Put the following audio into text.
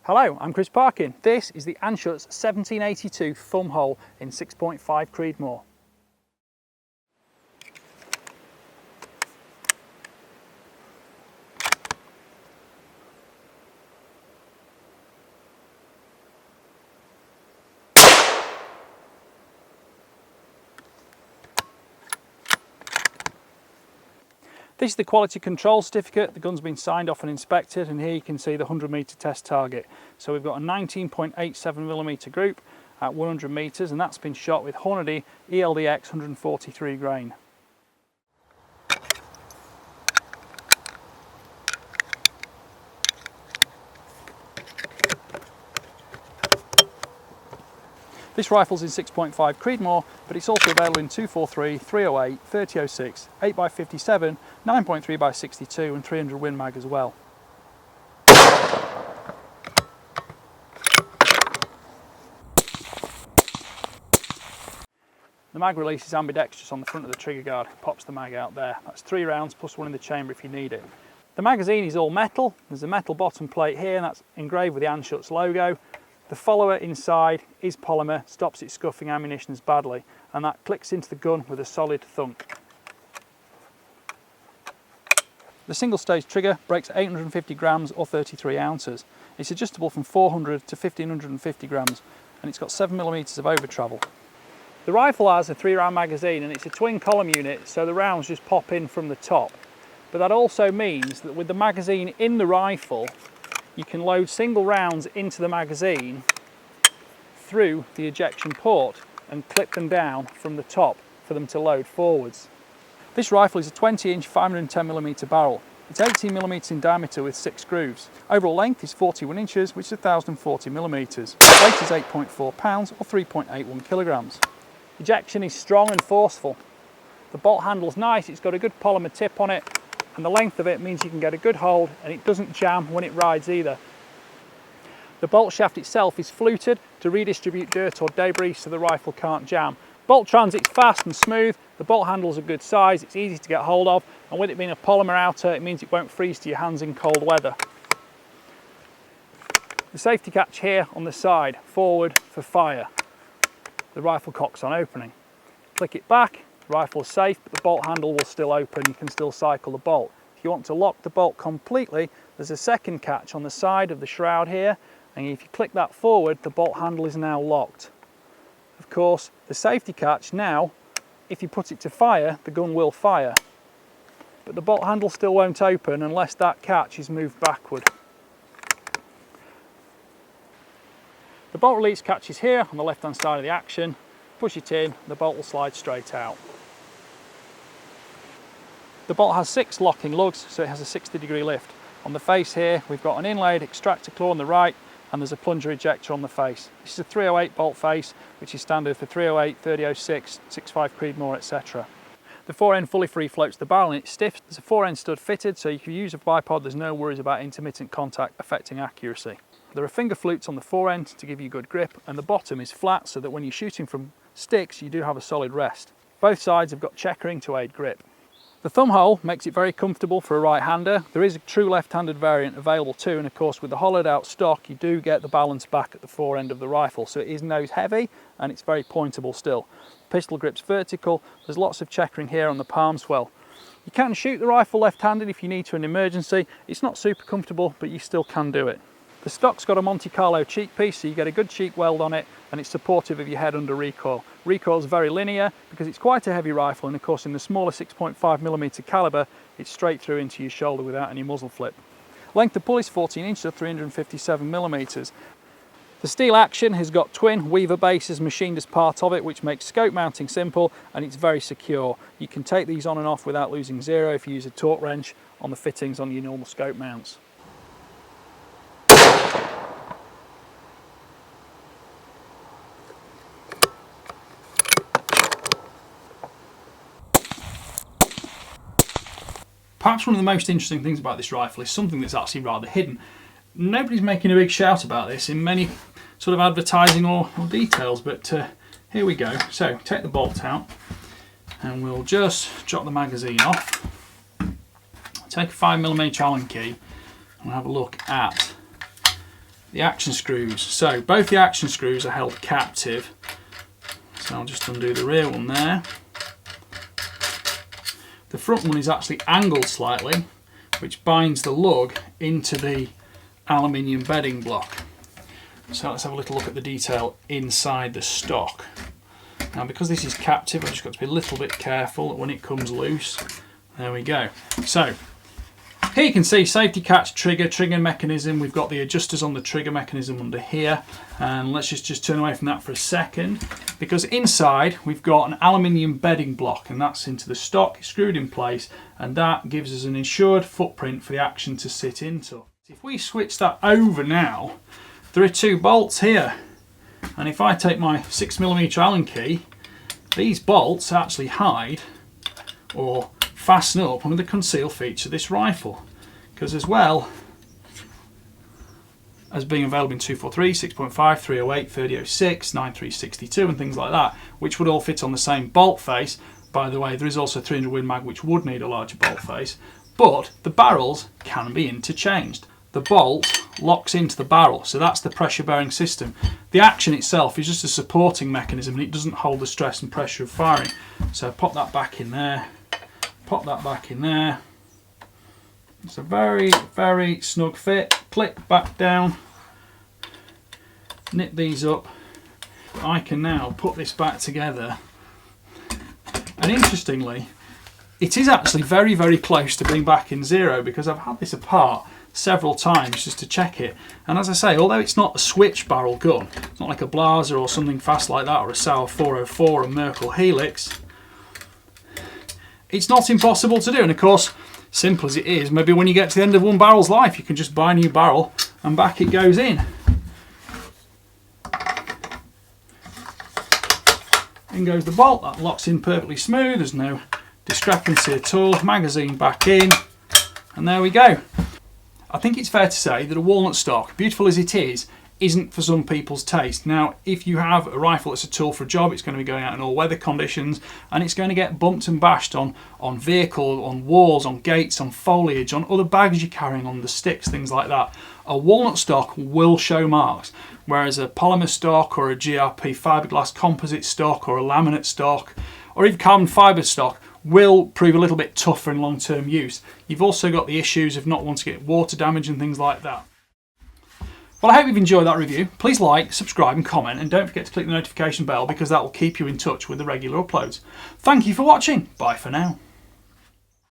Hello, I'm Chris Parkin. This is the Anschutz 1782 Thumbhole in 6.5 Creedmoor. This is the quality control certificate. The gun's been signed off and inspected, and here you can see the 100-metre test target. So we've got a 19.87mm group at 100 metres, and that's been shot with Hornady ELDX 143 grain. This rifle's in 6.5 Creedmoor, but it's also available in 243, 308, 3006, 8x57, 9.3x62 and 300 Win Mag as well. The mag release is ambidextrous on the front of the trigger guard. It pops the mag out there. That's 3 rounds plus one in the chamber if you need it. The magazine is all metal. There's a metal bottom plate here, and that's engraved with the Anschutz logo. The follower inside is polymer, stops it scuffing ammunition as badly, and that clicks into the gun with a solid thunk. The single stage trigger breaks at 850 grams or 33 ounces. It's adjustable from 400 to 1550 grams, and it's got 7mm of over travel. The rifle has a 3-round magazine, and it's a twin column unit, so the rounds just pop in from the top. But that also means that with the magazine in the rifle, you can load single rounds into the magazine through the ejection port and clip them down from the top for them to load forwards. This rifle is a 20-inch 510mm barrel. It's 18mm in diameter with 6 grooves. Overall length is 41 inches, which is 1040mm. Weight is 8.4 pounds or 3.81 kilograms. Ejection is strong and forceful. The bolt handle's nice, it's got a good polymer tip on it, and the length of it means you can get a good hold, and it doesn't jam when it rides either. The bolt shaft itself is fluted to redistribute dirt or debris so the rifle can't jam. Bolt transit's fast and smooth, the bolt handle's a good size, it's easy to get hold of, and with it being a polymer outer, it means it won't freeze to your hands in cold weather. The safety catch here on the side, forward for fire. The rifle cock's on opening. Click it back, the rifle's safe, but the bolt handle will still open, you can still cycle the bolt. If you want to lock the bolt completely, there's a second catch on the side of the shroud here, and if you click that forward, the bolt handle is now locked. Of course, the safety catch now, if you put it to fire, the gun will fire. But the bolt handle still won't open unless that catch is moved backward. The bolt release catch is here on the left-hand side of the action. Push it in, the bolt will slide straight out. The bolt has 6 locking lugs, so it has a 60-degree lift. On the face here, we've got an inlaid extractor claw on the right, and there's a plunger ejector on the face. This is a 308 bolt face, which is standard for 308, 3006, 6.5 Creedmoor, etc. The fore-end fully free floats the barrel and it's stiff. There's a fore-end stud fitted, so if you use a bipod, there's no worries about intermittent contact affecting accuracy. There are finger flutes on the fore-end to give you good grip, and the bottom is flat so that when you're shooting from sticks, you do have a solid rest. Both sides have got checkering to aid grip. The Thumbhole makes it very comfortable for a right-hander. There is a true left-handed variant available too, and of course with the hollowed out stock you do get the balance back at the fore end of the rifle, so it is nose heavy and it's very pointable still. Pistol grip's vertical, there's lots of checkering here on the palm swell. You can shoot the rifle left-handed if you need to in an emergency. It's not super comfortable, but you still can do it. The stock's got a Monte Carlo cheek piece, so you get a good cheek weld on it, and it's supportive of your head under recoil. Recoil's very linear because it's quite a heavy rifle, and of course in the smaller 6.5mm caliber, it's straight through into your shoulder without any muzzle flip. Length of pull is 14 inches or 357mm. The steel action has got twin Weaver bases machined as part of it, which makes scope mounting simple, and it's very secure. You can take these on and off without losing zero if you use a torque wrench on the fittings on your normal scope mounts. Perhaps one of the most interesting things about this rifle is something that's actually rather hidden. Nobody's making a big shout about this in many sort of advertising or details, but here we go. So take the bolt out and we'll just drop the magazine off. Take a 5mm Allen key and have a look at the action screws. So both the action screws are held captive. So I'll just undo the rear one there. The front one is actually angled slightly, which binds the lug into the aluminium bedding block. So let's have a little look at the detail inside the stock. Now because this is captive, I've just got to be a little bit careful that when it comes loose. There we go. So here you can see safety catch, trigger mechanism. We've got the adjusters on the trigger mechanism under here. And let's just turn away from that for a second, because inside we've got an aluminium bedding block, and that's into the stock, screwed in place, and that gives us an ensured footprint for the action to sit into. If we switch that over now, there are 2 bolts here. And if I take my 6mm Allen key, these bolts actually hide or fasten up under the conceal feature of this rifle, because as well as being available in 243, 6.5, 308, 3006, 9362 and things like that, which would all fit on the same bolt face. By the way, there is also a 300 Win Mag which would need a larger bolt face, but the barrels can be interchanged. The bolt locks into the barrel, so that's the pressure bearing system. The action itself is just a supporting mechanism, and it doesn't hold the stress and pressure of firing. So pop that back in there, pop that back in there. It's a very, very snug fit. Click back down, nip these up. I can now put this back together, and interestingly, it is actually very, very close to being back in zero, because I've had this apart several times just to check it. And as I say, although it's not a switch barrel gun, it's not like a Blaser or something fast like that, or a Sauer 404 or Merkel Helix, it's not impossible to do. And of course, simple as it is, maybe when you get to the end of one barrel's life, you can just buy a new barrel and back it goes in. In goes the bolt, that locks in perfectly smooth, there's no discrepancy at all. Magazine back in, and there we go. I think it's fair to say that a walnut stock, beautiful as it is, isn't for some people's taste. Now, if you have a rifle that's a tool for a job, it's going to be going out in all weather conditions, and it's going to get bumped and bashed on vehicle, on walls, on gates, on foliage, on other bags you're carrying, on the sticks, things like that. A walnut stock will show marks, whereas a polymer stock or a GRP fiberglass composite stock or a laminate stock or even carbon fibre stock will prove a little bit tougher in long-term use. You've also got the issues of not wanting to get water damage and things like that. Well, I hope you've enjoyed that review. Please like, subscribe and comment, and don't forget to click the notification bell, because that will keep you in touch with the regular uploads. Thank you for watching. Bye for now.